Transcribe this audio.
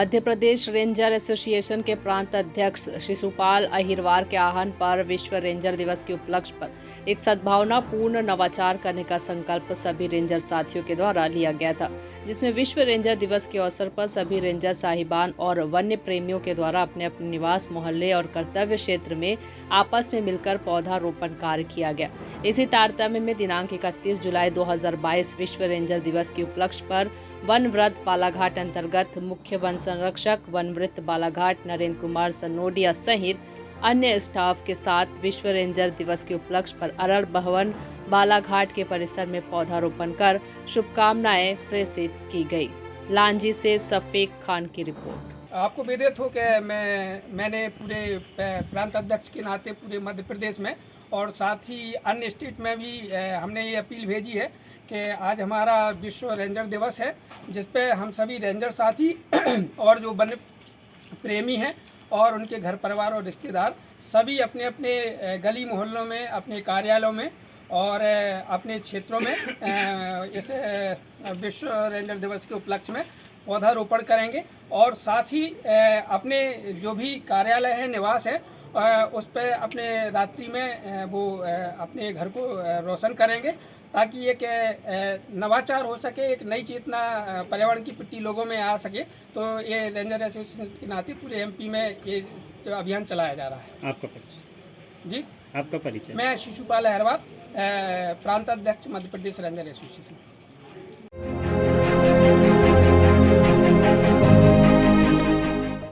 Madhya Pradesh ranger association के प्रांत अध्यक्ष शिशुपाल अहिरवार के आह्वान पर विश्व रेंजर दिवस के उपलक्ष्य पर एक सद्भावनापूर्ण नवाचार करने का संकल्प सभी रेंजर साथियों के द्वारा लिया गया था, जिसमें विश्व रेंजर दिवस के अवसर पर सभी रेंजर साहिबान और वन्य प्रेमियों के द्वारा अपने अपने निवास मोहल्ले और कर्तव्य क्षेत्र में आपस में मिलकर पौधारोपण कार्य किया गया। इसी तारतम्य में दिनांक 31 जुलाई 2022 विश्व रेंजर दिवस के उपलक्ष्य पर वन व्रत बालाघाट अंतर्गत मुख्य वन संरक्षक वन वृत्त बालाघाट नरेंद्र कुमार सनोडिया सहित अन्य स्टाफ के साथ विश्व रेंजर दिवस के उपलक्ष्य पर अरड़ भवन बालाघाट के परिसर में पौधारोपण कर शुभकामनाएं प्रेषित की गई। लांजी से सफीक खान की रिपोर्ट। आपको विदित हो कि मैंने पूरे प्रांत अध्यक्ष के नाते पूरे मध्य प्रदेश में और साथ ही अन्य स्टेट में भी हमने ये अपील भेजी है कि आज हमारा विश्व रेंजर दिवस है, जिस पे हम सभी रेंजर साथी और जो वन्य प्रेमी हैं और उनके घर परिवार और रिश्तेदार सभी अपने अपने गली मोहल्लों में, अपने कार्यालयों में और अपने क्षेत्रों में इस विश्व रेंजर दिवस के उपलक्ष्य में पौधारोपण करेंगे और साथ ही अपने जो भी कार्यालय है, निवास है, उस पर अपने रात्रि में वो अपने घर को रोशन करेंगे ताकि एक नवाचार हो सके, एक नई चेतना पर्यावरण की प्रति लोगों में आ सके। तो ये रेंजर एसोसिएशन के नाते पूरे एमपी में ये अभियान चलाया जा रहा है। आपका परिचय? जी, आपका परिचय? मैं शिशुपाल अहिरवार, प्रांत अध्यक्ष मध्य प्रदेश रेंजर एसोसिएशन।